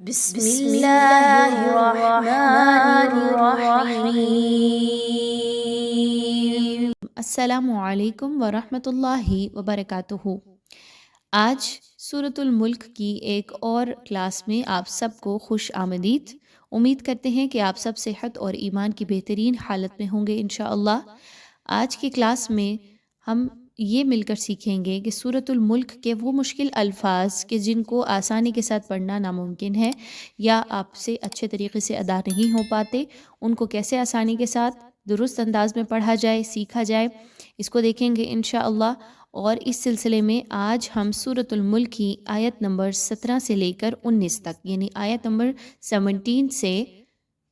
بسم اللہ الرحمن الرحیم۔ السلام علیکم ورحمۃ اللہ وبرکاتہ۔ آج سورۃ الملک کی ایک اور کلاس میں آپ سب کو خوش آمدید۔ امید کرتے ہیں کہ آپ سب صحت اور ایمان کی بہترین حالت میں ہوں گے انشاءاللہ۔ آج کی کلاس میں ہم یہ مل کر سیکھیں گے کہ سورۃ الملک کے وہ مشکل الفاظ کہ جن کو آسانی کے ساتھ پڑھنا ناممکن ہے یا آپ سے اچھے طریقے سے ادا نہیں ہو پاتے، ان کو کیسے آسانی کے ساتھ درست انداز میں پڑھا جائے، سیکھا جائے، اس کو دیکھیں گے انشاءاللہ۔ اور اس سلسلے میں آج ہم سورۃ الملک کی آیت نمبر 17 سے لے کر 19 تک، یعنی آیت نمبر 17 سے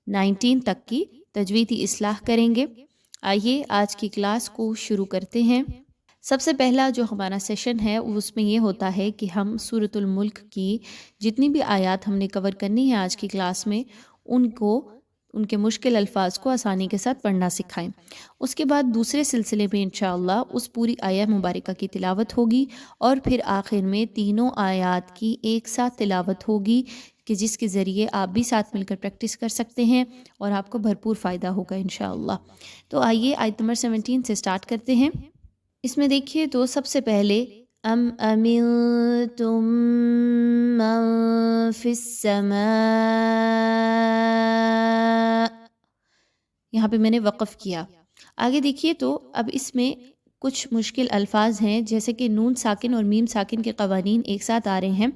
19 تک کی تجویدی اصلاح کریں گے۔ آئیے آج کی کلاس کو شروع کرتے ہیں۔ سب سے پہلا جو ہمارا سیشن ہے اس میں یہ ہوتا ہے کہ ہم سورۃ الملک کی جتنی بھی آیات ہم نے کور کرنی ہے آج کی کلاس میں، ان کے مشکل الفاظ کو آسانی کے ساتھ پڑھنا سکھائیں۔ اس کے بعد دوسرے سلسلے میں انشاءاللہ اس پوری آیہ مبارکہ کی تلاوت ہوگی، اور پھر آخر میں تینوں آیات کی ایک ساتھ تلاوت ہوگی کہ جس کے ذریعے آپ بھی ساتھ مل کر پریکٹس کر سکتے ہیں اور آپ کو بھرپور فائدہ ہوگا انشاءاللہ۔ تو آئیے آیت نمبر 17 سے سٹارٹ کرتے ہیں۔ اس میں دیکھیے تو سب سے پہلے ام امنتم من فی السماء، یہاں پہ میں نے وقف کیا۔ آگے دیکھیے تو اب اس میں کچھ مشکل الفاظ ہیں، جیسے کہ نون ساکن اور میم ساکن کے قوانین ایک ساتھ آ رہے ہیں۔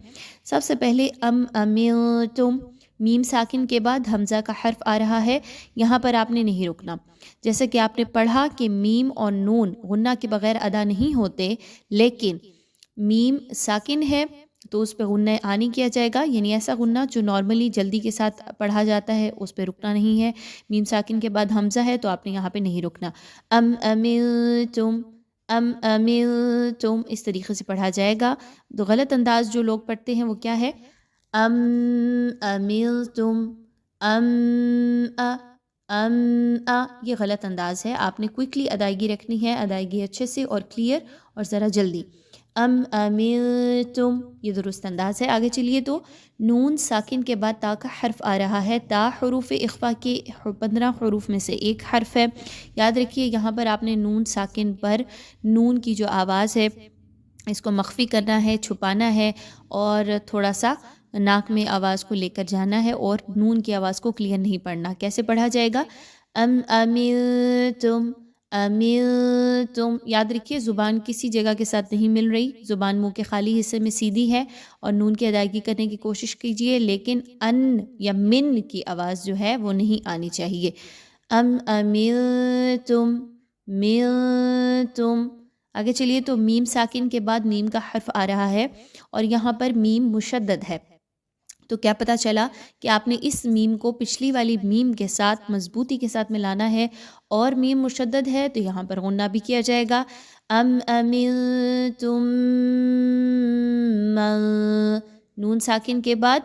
سب سے پہلے ام امنتم، میم ساکن کے بعد حمزہ کا حرف آ رہا ہے، یہاں پر آپ نے نہیں رکنا۔ جیسے کہ آپ نے پڑھا کہ میم اور نون غنہ کے بغیر ادا نہیں ہوتے، لیکن میم ساکن ہے تو اس پہ غنہ آنی کیا جائے گا، یعنی ایسا غنہ جو نارملی جلدی کے ساتھ پڑھا جاتا ہے اس پہ رکنا نہیں ہے۔ میم ساکن کے بعد حمزہ ہے تو آپ نے یہاں پہ نہیں رکنا۔ ام امنتم، ام امنتم اس طریقے سے پڑھا جائے گا۔ تو غلط انداز جو لوگ پڑھتے ہیں وہ کیا ہے؟ ام امنتم، ام یہ غلط انداز ہے، آپ نے کوئکلی ادائیگی رکھنی ہے، ادائیگی اچھے سے اور کلیئر اور ذرا جلدی۔ ام امنتم یہ درست انداز ہے۔ آگے چلیے تو نون ساکن کے بعد تا کا حرف آ رہا ہے۔ تا حروف اخفا کے 15 حروف میں سے ایک حرف ہے۔ یاد رکھیے یہاں پر آپ نے نون ساکن پر نون کی جو آواز ہے اس کو مخفی کرنا ہے، چھپانا ہے، اور تھوڑا سا ناک میں آواز کو لے کر جانا ہے، اور نون کی آواز کو کلیئر نہیں پڑھنا۔ کیسے پڑھا جائے گا؟ ام امنتم، امنتم۔ یاد رکھیے زبان کسی جگہ کے ساتھ نہیں مل رہی، زبان منہ کے خالی حصے میں سیدھی ہے، اور نون کی ادائیگی کرنے کی کوشش کیجئے، لیکن ان یا من کی آواز جو ہے وہ نہیں آنی چاہیے۔ ام امنتم، منتم۔ آگے چلیے تو میم ساکن کے بعد میم کا حرف آ رہا ہے، اور یہاں پر میم مشدد ہے، تو کیا پتہ چلا کہ آپ نے اس میم کو پچھلی والی میم کے ساتھ مضبوطی کے ساتھ ملانا ہے، اور میم مشدد ہے تو یہاں پر غنہ بھی کیا جائے گا۔ ام امنتم من، نون ساکن کے بعد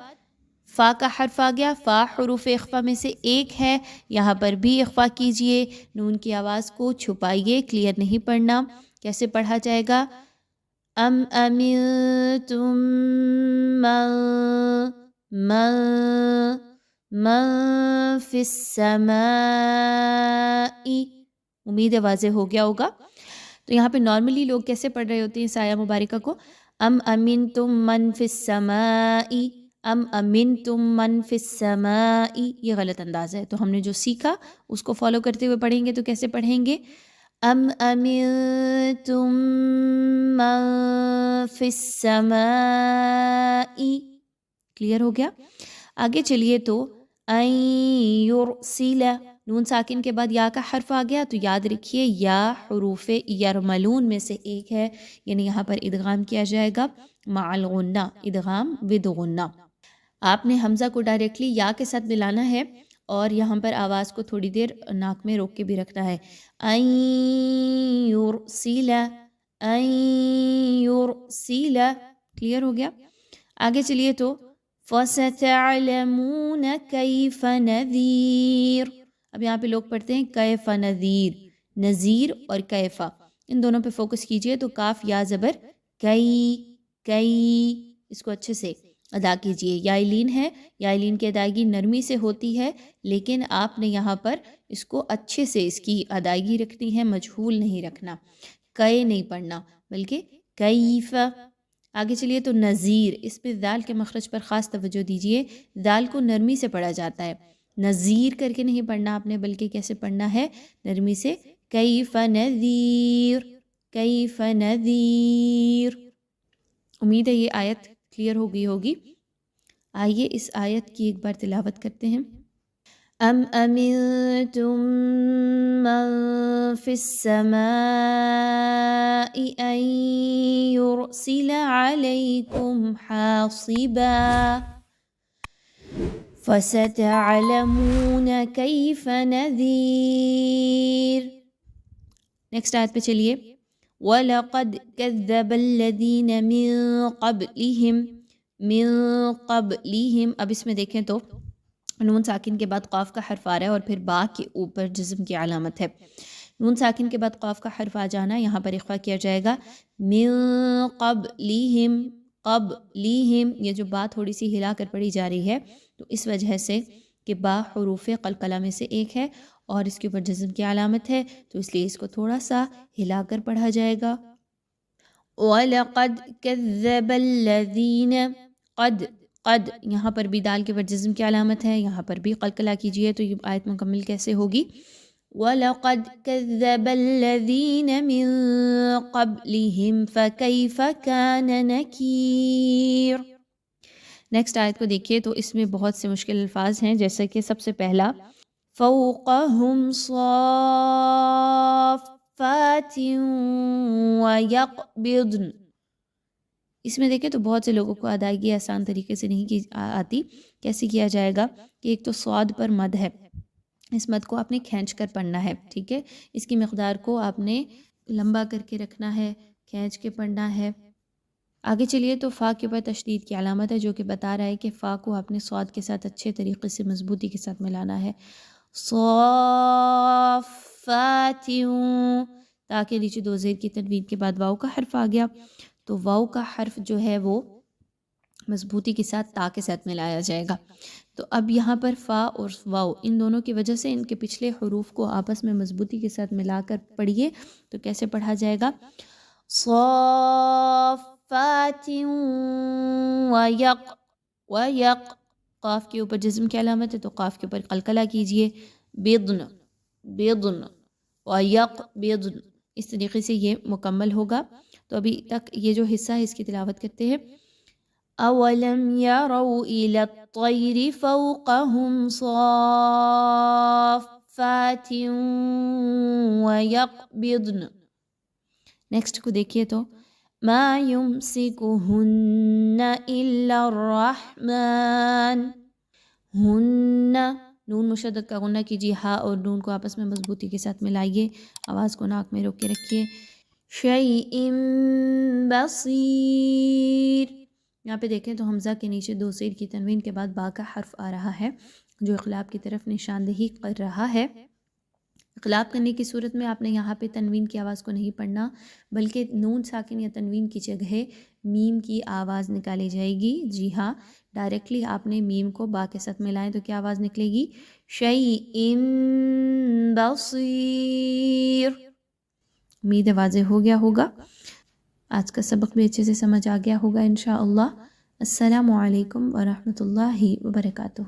فا کا حرف آ گیا، فا حروف اخفا میں سے ایک ہے، یہاں پر بھی اخفا کیجئے، نون کی آواز کو چھپائیے، کلیئر نہیں پڑھنا۔ کیسے پڑھا جائے گا؟ ام امنتم من فی السماء، امید ہے واضح ہو گیا ہوگا۔ تو یہاں پہ نارملی لوگ کیسے پڑھ رہے ہوتے ہیں اس آیہ مبارکہ کو؟ ام امنتم من فی السماء، ام امنتم من فی السماء، یہ غلط انداز ہے۔ تو ہم نے جو سیکھا اس کو فالو کرتے ہوئے پڑھیں گے تو کیسے پڑھیں گے؟ ام امنتم من فی السماء، کلیئر ہو گیا؟ آگے چلیے تو این یرسل، نون ساکن کے بعد یا کا حرف آ گیا، تو یاد رکھیے یا حروف یرملون میں سے ایک ہے، یعنی یہاں پر ادغام کیا جائے گا مع الغنہ، ادغام ود غنہ۔ آپ نے حمزہ کو ڈائریکٹلی یا کے ساتھ ملانا ہے، اور یہاں پر آواز کو تھوڑی دیر ناک میں روک کے بھی رکھنا ہے۔ این یرسل، این یرسل، کلیئر ہو گیا؟ آگے چلیے تو فَسَتَعْلَمُونَ كَيْفَ نَذِيرٌ، اب یہاں پہ لوگ پڑھتے ہیں کیف نذیر، نذیر اور کیفا، ان دونوں پہ فوکس کیجئے۔ تو کاف یا زبر کئی، کئی، اس کو اچھے سے ادا کیجیے. یائلین ہے، یائلین کی ادائیگی نرمی سے ہوتی ہے، لیکن آپ نے یہاں پر اس کو اچھے سے اس کی ادائیگی رکھنی ہے، مجہول نہیں رکھنا، کئے نہیں پڑھنا بلکہ کیف. آگے چلیے تو نذیر، اس پہ دال کے مخرج پر خاص توجہ دیجیے. دال کو نرمی سے پڑھا جاتا ہے، نذیر کر کے نہیں پڑھنا آپ نے، بلکہ کیسے پڑھنا ہے؟ نرمی سے. کیف نذیر، کیف نذیر. امید ہے یہ آیت کلیئر ہو گئی ہوگی. آئیے اس آیت کی ایک بار تلاوت کرتے ہیں. ام امنتم من فی السماء ان یرسل علیکم حاصبا فستعلمون کیف نذیر. نیکسٹ آیت پہ چلیے. وَلَقَدْ كَذَّبَ الَّذِينَ مِن قَبْلِهِمْ. من قبلہم، اب اس میں دیکھیں تو نون ساکن کے بعد قاف کا حرف آ رہا ہے اور پھر با کے اوپر جزم کی علامت ہے. نون ساکن کے بعد قاف کا حرف آ جانا، یہاں پر اخفا کیا جائے گا. من قبلہم، قبلہم، یہ جو با تھوڑی سی ہلا کر پڑھی جا رہی ہے تو اس وجہ سے کہ با حروف قلقلہ میں سے ایک ہے اور اس کے اوپر جزم کی علامت ہے، تو اس لیے اس کو تھوڑا سا ہلا کر پڑھا جائے گا. وَلَقَدْ كَذَّبَ الَّذِينَ، قد، قد یہاں پر بھی دال کے اوپر جزم کی علامت ہے، یہاں پر بھی قلقلہ کیجئے تو یہ آیت مکمل کیسے ہوگی؟ وَلَقَدْ كَذَّبَ الَّذِينَ مِن قَبْلِهِمْ فَكَيْفَ كَانَ نَكِيرٌ. نیکسٹ آیت کو دیکھیے تو اس میں بہت سے مشکل الفاظ ہیں، جیسا کہ سب سے پہلا فَوْقَهُمْ صَافَّاتٍ وَيَقْبِضْنَ. اس میں دیکھیں تو بہت سے لوگوں کو ادائیگی آسان طریقے سے نہیں کی آتی. کیسے کیا جائے گا کہ ایک تو صاد پر مد ہے، اس مد کو آپ نے کھینچ کر پڑھنا ہے، ٹھیک ہے. اس کی مقدار کو آپ نے لمبا کر کے رکھنا ہے، کھینچ کے پڑھنا ہے. آگے چلیے تو فا کے اوپر تشدید کی علامت ہے جو کہ بتا رہا ہے کہ فا کو آپ نے صاد کے ساتھ اچھے طریقے سے مضبوطی کے ساتھ ملانا ہے. صافات، تاکہ نیچے دو زیر کی تنوین کے بعد واؤ کا حرف آ گیا تو واؤ کا حرف جو ہے وہ مضبوطی کے ساتھ تا کے ساتھ ملایا جائے گا. تو اب یہاں پر فا اور واؤ ان دونوں کی وجہ سے ان کے پچھلے حروف کو آپس میں مضبوطی کے ساتھ ملا کر پڑھیے تو کیسے پڑھا جائے گا؟ صافات ویق، ویق، قاف کے اوپر جزم کی علامت ہے تو قاف کے اوپر قلقلہ کیجئے. بیضن، بیضن، ویق بیضن. اس طریقے سے یہ مکمل ہوگا. تو ابھی تک یہ جو حصہ ہے اس کی تلاوت کرتے ہیں. اولم يروا الى الطير فوقهم صافات ويقبضن. نیکسٹ کو دیکھیے تو ما يمسكهن الا الرحمن. ہن، نون مشدد کا غنہ کیجیے، ہا اور نون کو آپس میں مضبوطی کے ساتھ ملائیے، آواز کو ناک میں روک کے رکھیے. شیء بصیر، یہاں پہ دیکھیں تو حمزہ کے نیچے دو زیر کی تنوین کے بعد با کا حرف آ رہا ہے جو اقلاب کی طرف نشاندہی کر رہا ہے. اقلاب کرنے کی صورت میں آپ نے یہاں پہ تنوین کی آواز کو نہیں پڑھنا بلکہ نون ساکن یا تنوین کی جگہ میم کی آواز نکالی جائے گی. جی ہاں، ڈائریکٹلی آپ نے میم کو با کے ساتھ ملائیں تو کیا آواز نکلے گی؟ شیء بصیر. امید ہے واضح ہو گیا ہوگا. آج کا سبق بھی اچھے سے سمجھ آ گیا ہوگا انشاءاللہ. السلام علیکم ورحمۃ اللہ وبرکاتہ.